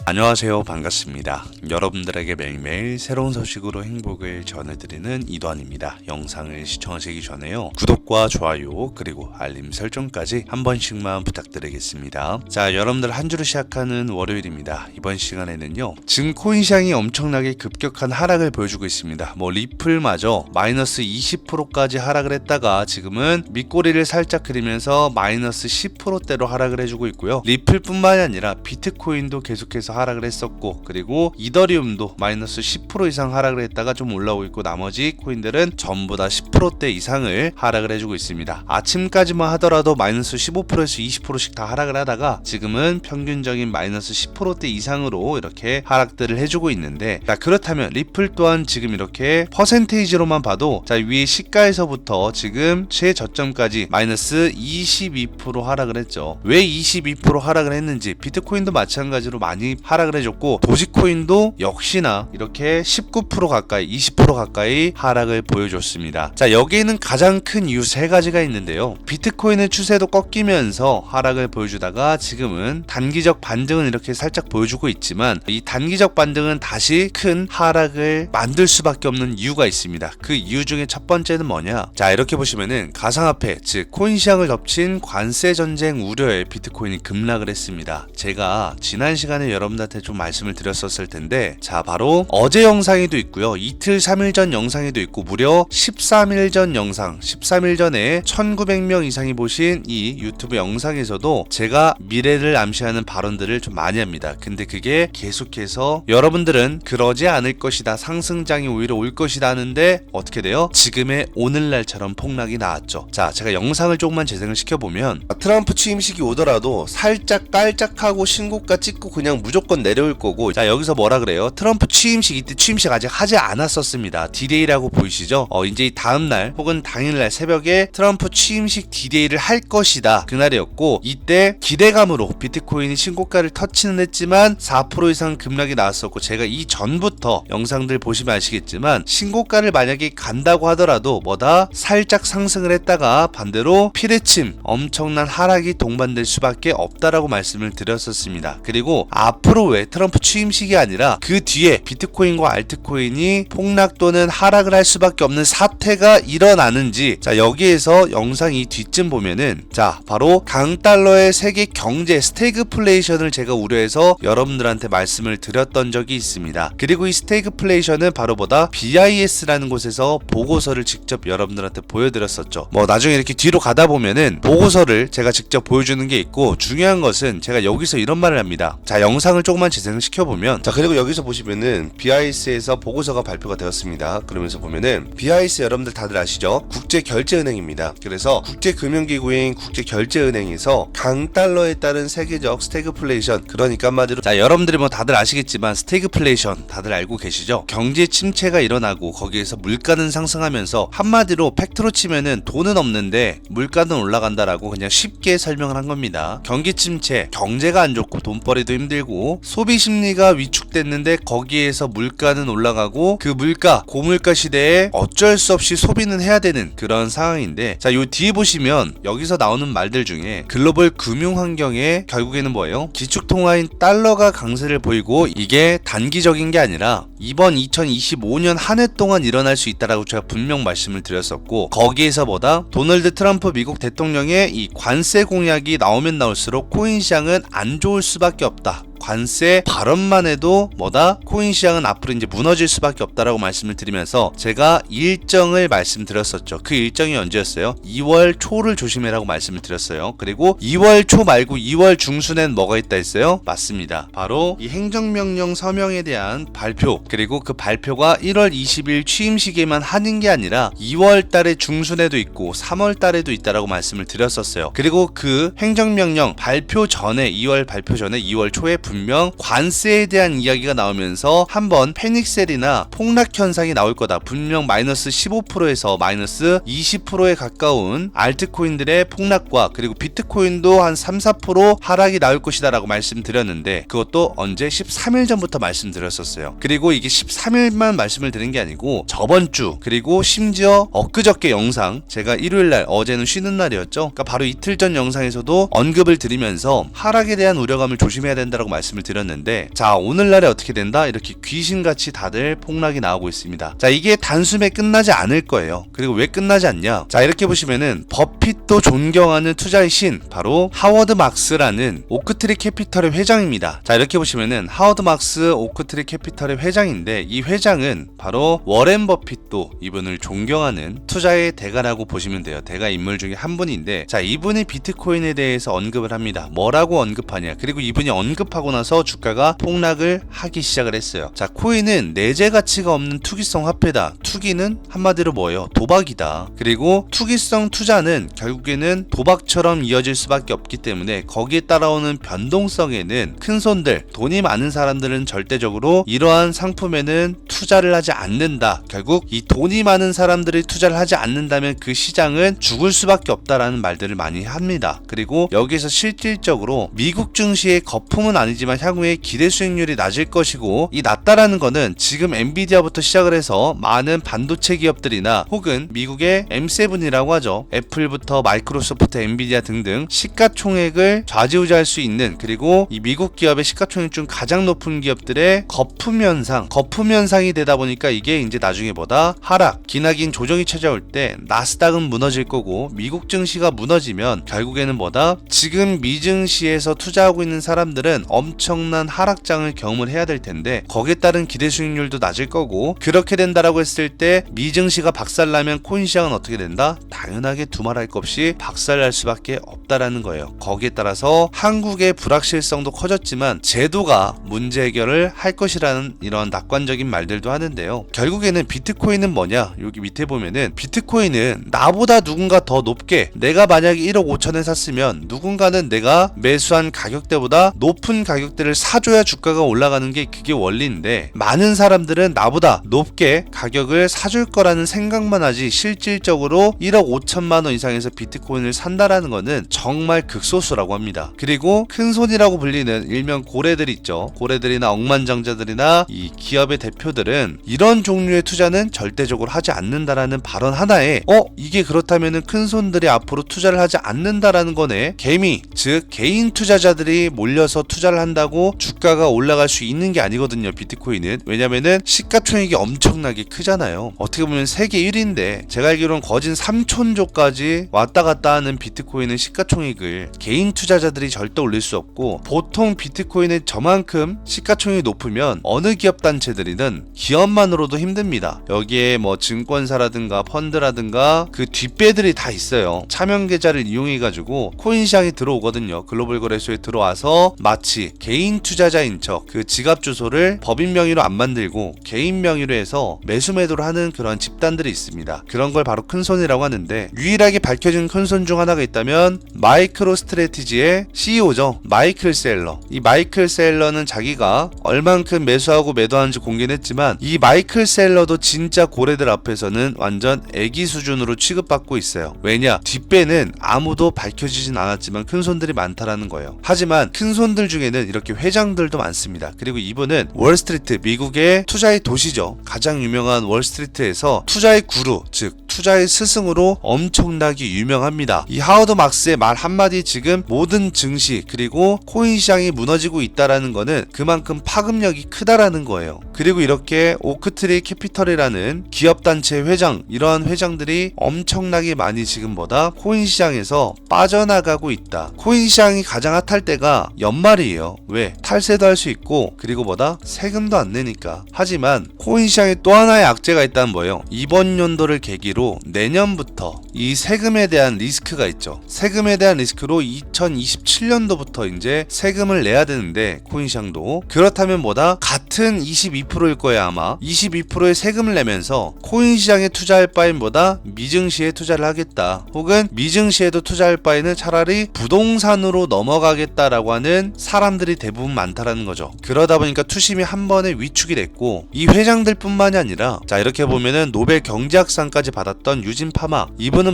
안녕하세요. 반갑습니다. 여러분들에게 매일매일 새로운 소식으로 행복을 전해드리는 이도환입니다. 영상을 시청하시기 전에요, 구독과 좋아요 그리고 알림 설정까지 한 번씩만 부탁드리겠습니다. 자, 여러분들 한 주를 시작하는 월요일입니다. 이번 시간에는요, 지금 코인 시장이 엄청나게 급격한 하락을 보여주고 있습니다. 리플마저 마이너스 20%까지 하락을 했다가 지금은 밑꼬리를 살짝 그리면서 마이너스 10%대로 하락을 해주고 있고요. 리플뿐만이 아니라 비트코인도 계속해서 하락을 했었고, 그리고 이더리움도 마이너스 10% 이상 하락을 했다가 좀 올라오고 있고, 나머지 코인들은 전부 다 10%대 이상을 하락을 해주고 있습니다. 아침까지만 하더라도 마이너스 15%에서 20%씩 다 하락을 하다가 지금은 평균적인 마이너스 10%대 이상으로 이렇게 하락들을 해주고 있는데, 자, 그렇다면 리플 또한 지금 이렇게 퍼센테이지로만 봐도, 자, 위에 시가에서부터 지금 최저점까지 마이너스 22% 하락을 했죠. 왜 22% 하락을 했는지, 비트코인도 마찬가지로 많이 하락을 해줬고, 도지코인도 역시나 이렇게 19% 가까이 20% 가까이 하락을 보여줬습니다. 자, 여기에는 가장 큰 이유 세 가지가 있는데요. 비트코인의 추세도 꺾이면서 하락을 보여주다가 지금은 단기적 반등은 이렇게 살짝 보여주고 있지만, 이 단기적 반등은 다시 큰 하락을 만들 수밖에 없는 이유가 있습니다. 그 이유 중에 첫 번째는 뭐냐? 자, 이렇게 보시면은 가상화폐, 즉 코인 시장을 덮친 관세 전쟁 우려에 비트코인이 급락을 했습니다. 제가 지난 시간에 여러분들한테 좀 말씀을 드렸었을 텐데, 자, 바로 어제 영상에도 있고요, 이틀 3일 전 영상에도 있고, 무려 13일 전 영상, 13일 전에 1900명 이상이 보신 이 유튜브 영상에서도 제가 미래를 암시하는 발언들을 좀 많이 합니다. 근데 그게 계속해서 여러분들은 그러지 않을 것이다, 상승장이 오히려 올 것이다 하는데 어떻게 돼요? 지금의 오늘날처럼 폭락이 나왔죠. 자, 제가 영상을 조금만 재생을 시켜보면, 트럼프 취임식이 오더라도 살짝 깔짝하고 신고가 찍고 그냥 무조건 내려올 거고, 자, 여기서 뭐라 그래요? 트럼프 취임식, 이때 취임식 아직 하지 않았었습니다. 디데이라고 보이시죠? 이제 이 다음날 혹은 당일날 새벽에 트럼프 취임식 디데이를 할 것이다, 그날이었고, 이때 기대감으로 비트코인이 신고가를 터치는 했지만 4% 이상 급락이 나왔었고, 제가 이 전부터 영상들 보시면 아시겠지만, 신고가를 만약에 간다고 하더라도 뭐다? 살짝 상승을 했다가 반대로 피레침 엄청난 하락이 동반될 수밖에 없다라고 말씀을 드렸었습니다. 그리고 앞으로 왜 트럼프 취임식이 아니라 그 뒤에 비트코인과 알트코인이 폭락 또는 하락을 할 수밖에 없는 사태가 일어나는지, 자, 여기에서 영상 이 뒤쯤 보면은, 자, 바로 강달러의 세계 경제 스태그플레이션을 제가 우려해서 여러분들한테 말씀을 드렸던 적이 있습니다. 그리고 이 스태그플레이션은 바로 뭐다? BIS라는 곳에서 보고서를 직접 여러분들한테 보여드렸었죠. 나중에 이렇게 뒤로 가다 보면은 보고서를 제가 직접 보여주는 게 있고, 중요한 것은 제가 여기서 이런 말을 합니다. 자, 영상을 조금만 재생을 시켜보면, 자, 그리고 여기서 보시면은 BIS에서 보고서가 발표가 되었습니다. 그러면서 보면은 BIS 여러분들 다들 아시죠? 국제결제은행입니다. 그래서 국제금융기구인 국제결제은행에서 강달러에 따른 세계적 스태그플레이션, 그러니까 한마디로, 자, 여러분들이 다들 아시겠지만 스태그플레이션 다들 알고 계시죠? 경제 침체가 일어나고 거기에서 물가는 상승하면서, 한마디로 팩트로 치면은 돈은 없는데 물가는 올라간다라고 그냥 쉽게 설명을 한 겁니다. 경기 침체, 경제가 안 좋고 돈벌이도 힘들고 소비 심리가 위축됐는데 거기에서 물가는 올라가고, 그 물가, 고물가 시대에 어쩔 수 없이 소비는 해야 되는 그런 상황인데, 자, 요 뒤에 보시면 여기서 나오는 말들 중에 글로벌 금융 환경에 결국에는 뭐예요? 기축통화인 달러가 강세를 보이고, 이게 단기적인 게 아니라 이번 2025년 한 해 동안 일어날 수 있다라고 제가 분명 말씀을 드렸었고, 거기에서 뭐다? 도널드 트럼프 미국 대통령의 이 관세 공약이 나오면 나올수록 코인 시장은 안 좋을 수밖에 없다. 관세 발언만 해도 뭐다? 코인 시장은 앞으로 이제 무너질 수밖에 없다라고 말씀을 드리면서 제가 일정을 말씀드렸었죠. 그 일정이 언제였어요? 2월 초를 조심해라고 말씀을 드렸어요. 그리고 2월 초 말고 2월 중순엔 뭐가 있다 했어요? 맞습니다. 바로 이 행정명령 서명에 대한 발표, 그리고 그 발표가 1월 20일 취임식에만 하는 게 아니라 2월 달에 중순에도 있고 3월 달에도 있다라고 말씀을 드렸었어요. 그리고 그 행정명령 발표 전에, 2월 발표 전에 2월 초에 분명 관세에 대한 이야기가 나오면서 한번 패닉셀이나 폭락 현상이 나올 거다. 분명 마이너스 15%에서 마이너스 20%에 가까운 알트코인들의 폭락과, 그리고 비트코인도 한 3-4% 하락이 나올 것이다 라고 말씀드렸는데, 그것도 언제? 13일 전부터 말씀드렸었어요. 그리고 이게 13일만 말씀을 드린 게 아니고 저번 주, 그리고 심지어 엊그저께 영상, 제가 일요일날, 어제는 쉬는 날이었죠. 그러니까 바로 이틀 전 영상에서도 언급을 드리면서 하락에 대한 우려감을 조심해야 된다고 말씀을 드렸는데, 자, 오늘날에 어떻게 된다? 이렇게 귀신같이 다들 폭락이 나오고 있습니다. 자, 이게 단숨에 끝나지 않을 거예요. 그리고 왜 끝나지 않냐? 자, 이렇게 보시면은 버핏도 존경하는 투자의 신, 바로 하워드 막스라는 오크트리 캐피털의 회장입니다. 자, 이렇게 보시면은 하워드 막스 오크트리 캐피털의 회장인데, 이 회장은 바로 워렌 버핏도 이분을 존경하는 투자의 대가라고 보시면 돼요. 대가 인물 중에 한 분인데, 자, 이분이 비트코인에 대해서 언급을 합니다. 뭐라고 언급하냐? 그리고 이분이 언급하고 나서 주가가 폭락을 하기 시작을 했어요. 자, 코인은 내재 가치가 없는 투기성 화폐다. 투기는 한마디로 뭐예요? 도박이다. 그리고 투기성 투자는 결국에는 도박처럼 이어질 수밖에 없기 때문에 거기에 따라오는 변동성에는 큰손들, 돈이 많은 사람들은 절대적으로 이러한 상품에는 투자를 하지 않는다. 결국 이 돈이 많은 사람들이 투자를 하지 않는다면 그 시장은 죽을 수밖에 없다라는 말들을 많이 합니다. 그리고 여기서 실질적으로 미국 증시의 거품은 아니지만 향후에 기대 수익률이 낮을 것이고, 이 낮다라는 거는 지금 엔비디아부터 시작을 해서 많은 반도체 기업들이나 혹은 미국의 M7이라고 하죠. 애플부터 마이크로소프트, 엔비디아 등등 시가총액을 좌지우지할 수 있는, 그리고 이 미국 기업의 시가총액 중 가장 높은 기업들의 거품 현상이 되다 보니까 이게 이제 나중에 뭐다? 하락, 기나긴 조정이 찾아올 때 나스닥은 무너질 거고, 미국 증시가 무너지면 결국에는 뭐다? 지금 미증시에서 투자하고 있는 사람들은 엄청난 하락장을 경험을 해야 될 텐데, 거기에 따른 기대 수익률도 낮을 거고, 그렇게 된다라고 했을 때 미증시가 박살나면 코인 시장은 어떻게 된다? 당연하게 두말할 것 없이 박살날 수밖에 없다라는 거예요. 거기에 따라서 한국의 불확실성도 커졌지만 제도가 문제 해결을 할 것이라는 이런 낙관적인 말들도 하는데요. 결국에는 비트코인은 뭐냐? 여기 밑에 보면은 비트코인은 나보다 누군가 더 높게, 내가 만약에 1억 5천에 샀으면 누군가는 내가 매수한 가격대보다 높은 가격대를 사줘야 주가가 올라가는 게 그게 원리인데, 많은 사람들은 나보다 높게 가격을 사줄 거라는 생각만 하지 실질적으로 1억 5천만 원 이상에서 비트코인을 산다라는 거는 정말 극소수라고 합니다. 그리고 큰손이라고 불리는 일명 고래들 있죠. 고래들이나 억만장자들이나 이 기업의 대표들은 이런 종류의 투자는 절대적으로 하지 않는다라는 발언 하나에 이게 그렇다면은 큰손들이 앞으로 투자를 하지 않는다라는 거네. 개미, 즉 개인 투자자들이 몰려서 투자를 한다고 주가가 올라갈 수 있는 게 아니거든요. 비트코인은. 왜냐면은 시가총액이 엄청나게 크잖아요. 어떻게 보면 세계 1위인데, 제가 알기로는 거진 3천조까지 왔다 갔다 하는 비트코인의 시가총액을 개인 투자자들이 절대 올릴 수 없고, 보통 비트코인의 저만큼 시가총액이 높으면 어느 기업 단체들이든 기업만으로도 힘듭니다. 여기에 뭐 증권사라든가 펀드라든가 그 뒷배들이 다 있어요. 차명 계좌를 이용해가지고 코인 시장에 들어오거든요. 글로벌 거래소에 들어와서 마치 개인 투자자인 척 그 지갑 주소를 법인 명의로 안 만들고 개인 명의로 해서 매수 매도를 하는 그런 집단들이 있습니다. 그런 걸 바로 큰손이라고 하는데, 유일하게 밝혀진 큰손 중 하나가 있다면 마이크로 스트래티지의 CEO죠. 마이클 셀러. 이 마이클 셀러는 자기가 얼만큼 매수하고 매도하는지 공개는 했지만, 이 마이클 셀러도 진짜 고래들 앞에서는 완전 애기 수준으로 취급받고 있어요. 왜냐? 뒷배는 아무도 밝혀지진 않았지만 큰손들이 많다라는 거예요. 하지만 큰손들 중에는 이렇게 회장들도 많습니다. 그리고 이분은 월스트리트, 미국의 투자의 도시죠. 가장 유명한 월스트리트에서 투자의 구루, 즉 투자의 스승으로 엄청나게 유명합니다. 이 하워드 막스의 말 한마디 지금 모든 증시 그리고 코인 시장이 무너지고 있다라는 거는 그만큼 파급력이 크다라는 거예요. 그리고 이렇게 오크트리 캐피털이라는 기업단체 회장, 이러한 회장들이 엄청나게 많이 지금 코인 시장에서 빠져나가고 있다. 코인 시장이 가장 핫할 때가 연말이에요. 왜? 탈세도 할 수 있고, 그리고 세금도 안 내니까. 하지만 코인 시장에 또 하나의 악재가 있다는 거예요. 이번 연도를 계기로 내년부터 이 세금에 대한 리스크가 있죠. 세금에 대한 리스크로 2027년도부터 이제 세금을 내야 되는데, 코인 시장도 그렇다면 같은 22%일 거예요. 아마 22%의 세금을 내면서 코인 시장에 투자할 바엔 미증시에 투자를 하겠다, 혹은 미증시에도 투자할 바에는 차라리 부동산으로 넘어가겠다라고 하는 사람들이 대부분 많다라는 거죠. 그러다 보니까 투심이 한 번에 위축이 됐고, 이 회장들 뿐만이 아니라, 자, 이렇게 보면은 노벨 경제학상까지 받았던 유진 파마, 이분은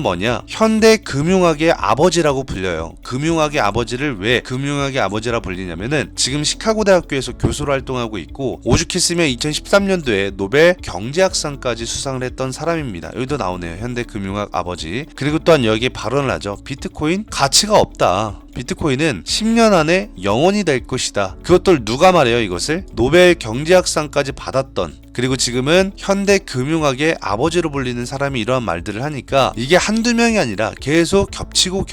현대 금융학의 아버지라고 불려요. 금융학의 아버지를 왜 금융학의 아버지라 불리냐면은 지금 시카고 대학교에서 교수로 활동하고 있고, 오죽했으면 2013년도에 노벨 경제학상까지 수상을 했던 사람입니다. 여기도 나오네요. 현대 금융학 아버지. 그리고 또한 여기에 발언을 하죠. 비트코인 가치가 없다. 비트코인은 10년 안에 영원이 될 것이다. 그것들 누가 말해요? 이것을 노벨 경제학상까지 받았던, 그리고 지금은 현대 금융학의 아버지로 불리는 사람이 이러한 말들을 하니까 이게 한두 명이 아니라 계속 겹치고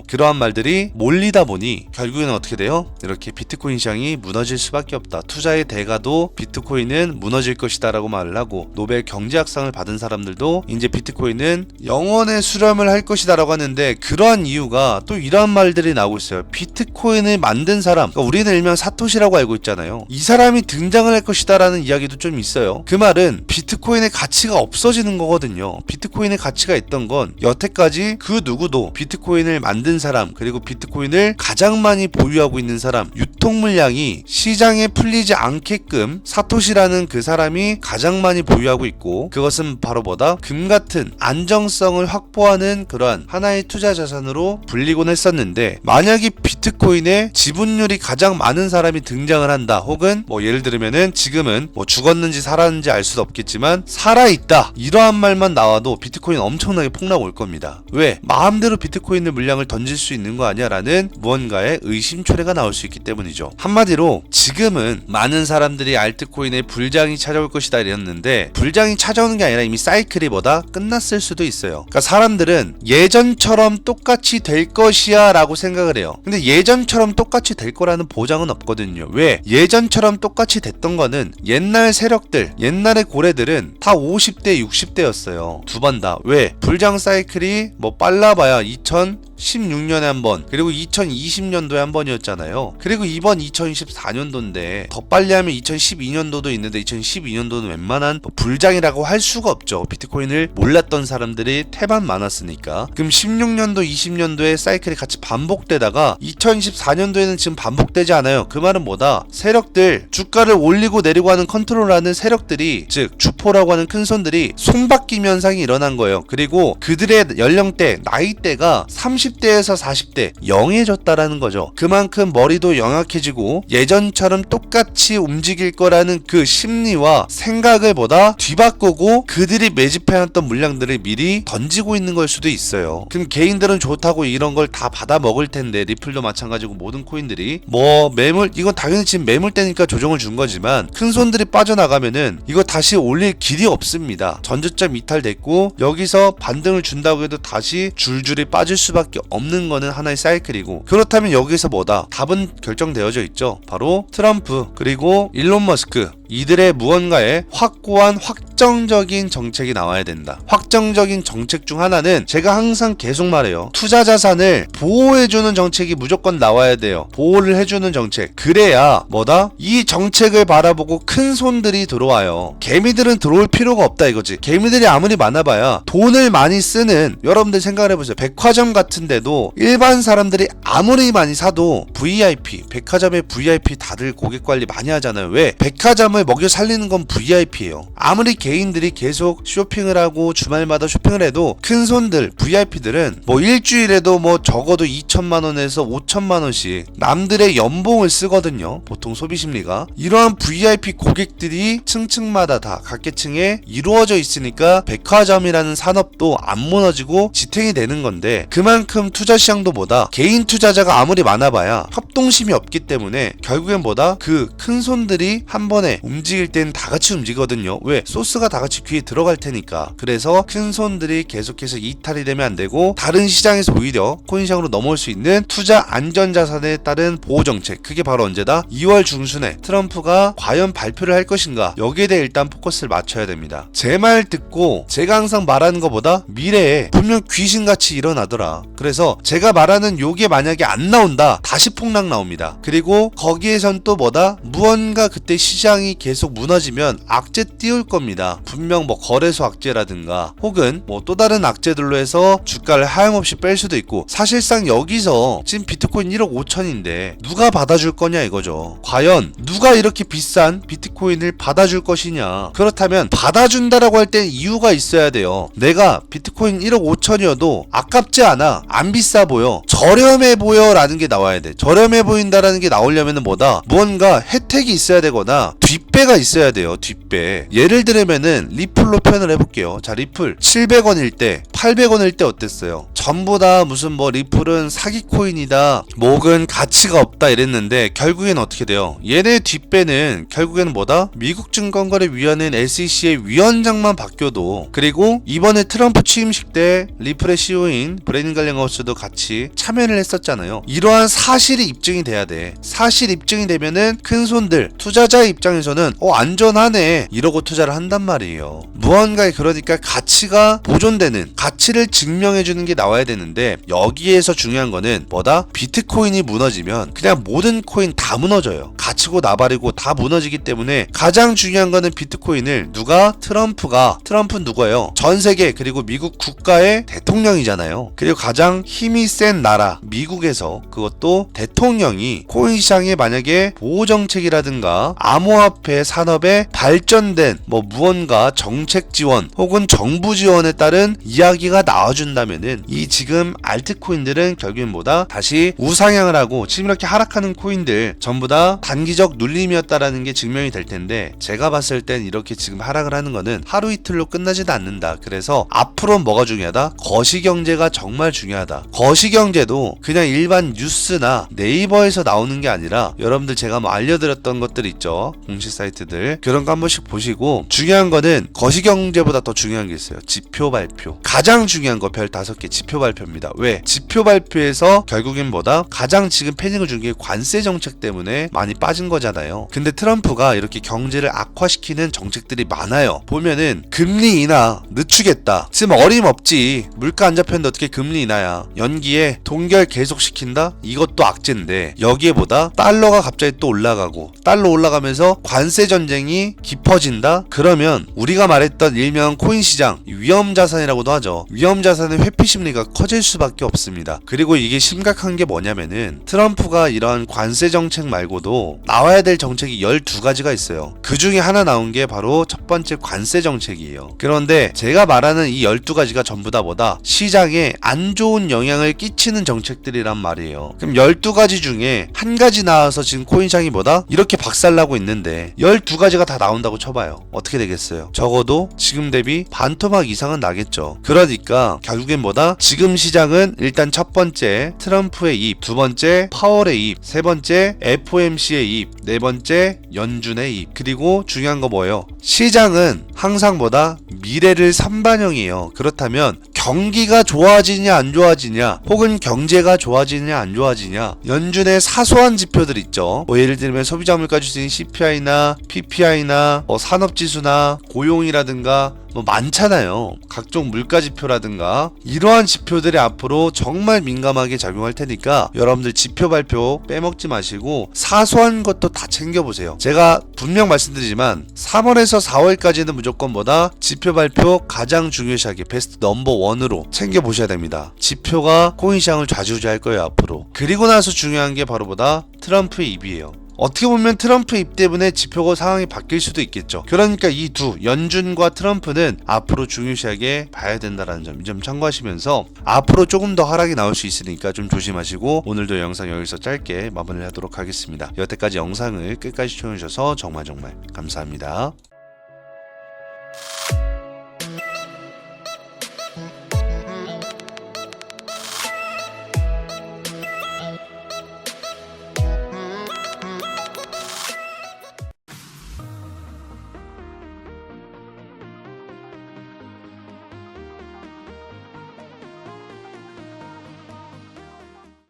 그러한 말들이 몰리다 보니 결국에는 어떻게 돼요? 이렇게 비트코인 시장이 무너질 수밖에 없다. 투자의 대가도 비트코인은 무너질 것이다 라고 말을 하고, 노벨 경제학상을 받은 사람들도 이제 비트코인은 영원의 수렴을 할 것이다 라고 하는데, 그러한 이유가 또 이러한 말들이 나오고 있어요. 비트코인을 만든 사람, 그러니까 우리는 일명 사토시라고 알고 있잖아요. 이 사람이 등장을 할 것이다 라는 이야기도 좀 있어요. 그 말은 비트코인의 가치가 없어지는 거거든요. 비트코인의 가치가 있던 건 여태까지 그 누구도 비트코인을 만든 사람, 그리고 비트코인을 가장 많이 보유하고 있는 사람, 유통 물량이 시장에 풀리지 않게끔 사토시라는 그 사람이 가장 많이 보유하고 있고, 그것은 바로 뭐다? 금 같은 안정성을 확보하는 그러한 하나의 투자 자산으로 불리곤 했었는데, 만약에 비트코인의 지분율이 가장 많은 사람이 등장을 한다, 혹은 뭐 예를 들면은 지금은 뭐 죽었는지 살았는지 알 수도 없겠지만 살아있다, 이러한 말만 나와도 비트코인 엄청나게 폭락 올 겁니다. 왜? 마음대로 비트코인의 물량을 던질 수 있는 거 아니야? 라는 무언가의 의심초래가 나올 수 있기 때문이죠. 한마디로 지금은 많은 사람들이 알트코인에 불장이 찾아올 것이다 이랬는데, 불장이 찾아오는 게 아니라 이미 사이클이 뭐다? 끝났을 수도 있어요. 그러니까 사람들은 예전처럼 똑같이 될 것이야 라고 생각을 해요. 근데 예전처럼 똑같이 될 거라는 보장은 없거든요. 왜? 예전처럼 똑같이 됐던 거는 옛날 세력들, 옛날의 고래들은 다 50대 60대였어요 두 번 다. 왜? 불장 사이클이 뭐 빨라봐야 2016년에 한 번, 그리고 2020년도에 한 번이었잖아요. 그리고 이번 2024년도인데 더 빨리 하면 2012년도도 있는데, 2012년도는 웬만한 뭐 불장이라고 할 수가 없죠. 비트코인을 몰랐던 사람들이 태반 많았으니까. 그럼 16년도 20년도에 사이클이 같이 반복되다가 2024년도에는 지금 반복되지 않아요. 그 말은 뭐다? 세력들, 주가를 올리고 내리고 하는 컨트롤하는 세력들이, 즉 주포라고 하는 큰손들이 손바뀜 현상이 일어난 거예요. 그리고 그들의 연령대, 나이대가 30대에서 40대 영해졌다라는 거죠. 그만큼 머리도 영악해지고 예전처럼 똑같이 움직일 거라는 그 심리와 생각을 보다 뒤바꾸고 그들이 매집해놨던 물량들을 미리 던지고 있는 걸 수도 있어요. 그럼 개인들은 좋다고 이런 걸 다 받아 먹을 텐데, 리플도 마찬가지고 모든 코인들이 뭐 매물, 이건 당연히 지금 매물 때니까 조정을 준 거지만 큰 손들이 빠져나가면은 이거 다시 올릴 길이 없습니다. 전저점 이탈됐고 여기서 반등을 준다고 해도 다시 줄줄이 빠질 수밖에 없는 거는 하나의 사이클이고, 그렇다면 여기서 뭐다? 답은 결정되어져 있죠. 바로 트럼프 그리고 일론 머스크, 이들의 무언가의 확고한 확정적인 정책이 나와야 된다. 확정적인 정책 중 하나는 제가 항상 계속 말해요. 투자 자산을 보호해주는 정책이 무조건 나와야 돼요. 보호를 해주는 정책. 그래야 뭐다? 이 정책을 바라보고 큰 손들이 들어와요. 개미들은 들어올 필요가 없다 이거지. 개미들이 아무리 많아봐야 돈을 많이 쓰는, 여러분들 생각을 해보세요. 백화점 같은 데도 일반 사람들이 아무리 많이 사도 VIP, 백화점의 VIP 다들 고객 관리 많이 하잖아요. 왜? 백화점을 먹여 살리는 건 VIP예요. 아무리 개인들이 계속 쇼핑을 하고 주말마다 쇼핑을 해도 큰 손들, VIP들은 뭐 일주일에도 뭐 적어도 2천만 원에서 5천만 원씩 남들의 연봉을 쓰거든요. 보통 소비 심리가. 이러한 VIP 고객들이 층층마다 다 각계층에 이루어져 있으니까 백화점이라는 산업도 안 무너지고 지탱이 되는 건데, 그만큼 투자 시장도 뭐다? 개인 투자자가 아무리 많아봐야 협동심이 없기 때문에 결국엔 뭐다? 그 큰 손들이 한 번에 움직일 땐 다 같이 움직이거든요. 왜? 소스가 다 같이 귀에 들어갈 테니까. 그래서 큰 손들이 계속해서 이탈이 되면 안 되고, 다른 시장에서 오히려 코인 시장으로 넘어올 수 있는 투자 안전자산에 따른 보호정책, 그게 바로 언제다? 2월 중순에 트럼프가 과연 발표를 할 것인가, 여기에 대해 일단 포커스를 맞춰야 됩니다. 제 말 듣고 제가 항상 말하는 것보다 미래에 분명 귀신같이 일어나더라. 그래서 제가 말하는 요게 만약에 안 나온다, 다시 폭락 나옵니다. 그리고 거기에선 또 뭐다? 무언가 그때 시장이 계속 무너지면 악재 띄울 겁니다. 분명 뭐 거래소 악재라든가 혹은 뭐 또 다른 악재들로 해서 주가를 하염없이 뺄 수도 있고, 사실상 여기서 지금 비트코인 1억 5천인데 누가 받아줄 거냐 이거죠. 과연 누가 이렇게 비싼 비트코인을 받아줄 것이냐. 그렇다면 받아준다라고 할 때 이유가 있어야 돼요. 내가 비트코인 1억 5천이어도 아깝지 않아, 안 비싸 보여, 저렴해 보여 라는 게 나와야 돼. 저렴해 보인다라는 게 나오려면 뭐다? 무언가 혜택이 있어야 되거나 뒷배가 있어야 돼요. 뒷배. 예를 들면은 리플로 표현을 해볼게요. 자, 리플 700원일 때 800원일 때 어땠어요? 전부 다 무슨 뭐 리플은 사기 코인이다, 목은 가치가 없다 이랬는데 결국엔 어떻게 돼요? 얘네 뒷배는 결국에는 뭐다? 미국 증권거래위원회인 SEC의 위원장만 바뀌어도, 그리고 이번에 트럼프 취임식 때 리플의 CEO인 브래든 갈링하우스도 같이 참여를 했었잖아요. 이러한 사실이 입증이 돼야 돼. 사실 입증이 되면은 큰 손들, 투자자의 입장에서는 안전하네 이러고 투자를 한단 말이에요. 무언가에 그러니까 가치가 보존되는, 가치를 증명해주는 게 나와야 되는데, 여기에서 중요한 거는 뭐다? 비트코인이 무너지면 그냥 모든 코인 다 무너져요. 가치고 나발이고 다 무너지기 때문에 가장 중요한 거는 비트코인을 누가? 트럼프는 누구예요? 전 세계 그리고 미국 국가의 대통령이잖아요. 그리고 가장 힘이 센 나라 미국에서 그것도 대통령이 코인 시장에 만약에 보호정책이라든가 암호화폐 산업에 발전된 무언가 정책 지원 혹은 정부 지원에 따른 이야기가 나와준다면은 이 지금 알트코인들은 결국엔 뭐다? 다시 우상향을 하고 지금 이렇게 하락하는 코인들 전부 다 단기적 눌림이었다라는 게 증명이 될 텐데, 제가 봤을 땐 이렇게 지금 하락을 하는 거는 하루 이틀로 끝나지도 않는다. 그래서 앞으로 뭐가 중요하다? 거시경제가 정말 중요하다. 거시경제도 그냥 일반 뉴스나 네이버에서 나오는 게 아니라 여러분들 제가 알려드렸던 것들 있죠, 공식 사이트들, 그런 거 한 번씩 보시고, 중요한 거는 거시경제보다 더 중요한 게 있어요. 지표 발표. 가장 중요한 거 별 5개 지표 발표입니다. 왜? 지표 발표에서 결국엔 뭐다? 가장 지금 패닉을 준 게 관세 정책 때문에 많이 빠진 거잖아요. 근데 트럼프가 이렇게 경제를 악화시키는 정책들이 많아요. 보면은 금리 인하 늦추겠다. 지금 어림없지. 물가 안 잡혔는데 어떻게 금리 인하야. 연기에 동결 계속시킨다? 이것도 악재인데, 여기에 보다 달러가 갑자기 또 올라가고, 달러 올라가면서 관세 전쟁이 깊어진다? 그러면 우리가 말했던 일명 코인 시장, 위험자산이라고도 하죠. 위험자산의 회피 심리가 커질 수밖에 없습니다. 그리고 이게 심각한 게 뭐냐면은 트럼프가 이런 관세 정책 말고도 나와야 될 정책이 12가지가 있어요. 그 중에 하나 나온 게 바로 첫 번째 관세 정책이에요. 그런데 제가 말하는 이 12가지가 전부 다 뭐다? 시장에 안 좋은 영향을 끼치는 정책들이란 말이에요. 그럼 12가지 중에 한 가지 나와서 지금 코인 시장이 뭐다? 이렇게 박살나고 있는데 12가지가 다 나온다고 쳐봐요. 어떻게 되겠어요? 적어도 지금 대비 반토막 이상은 나겠죠. 그러니까 결국엔 뭐다? 지금 시장은 일단 첫 번째 트럼프의 입, 두 번째 파월의 입, 세 번째 FOMC의 입, 네 번째 연준의 입, 그리고 중요한 거 뭐예요? 시장은 항상 뭐다? 미래를 선반영이에요. 그렇다면 경기가 좋아지냐 안 좋아지냐, 혹은 경제가 좋아지냐 안 좋아지냐, 연준의 사소한 지표들 있죠. 예를 들면 소비자 물가 지수인 CPI나 PPI나 산업지수나 고용이라든가 많잖아요. 각종 물가지표라든가 이러한 지표들이 앞으로 정말 민감하게 작용할 테니까 여러분들 지표 발표 빼먹지 마시고 사소한 것도 다 챙겨보세요. 제가 분명 말씀드리지만 3월에서 4월까지는 무조건 뭐다? 지표 발표 가장 중요시하게 베스트 넘버 1으로 챙겨보셔야 됩니다. 지표가 코인 시장을 좌지우지할 거예요 앞으로. 그리고 나서 중요한 게 바로 뭐다? 트럼프의 입이에요. 어떻게 보면 트럼프 입 때문에 지표가 상황이 바뀔 수도 있겠죠. 그러니까 이 두 연준과 트럼프는 앞으로 중요시하게 봐야 된다는 점, 이 점 참고하시면서 앞으로 조금 더 하락이 나올 수 있으니까 좀 조심하시고, 오늘도 영상 여기서 짧게 마무리를 하도록 하겠습니다. 여태까지 영상을 끝까지 시청해주셔서 정말 감사합니다.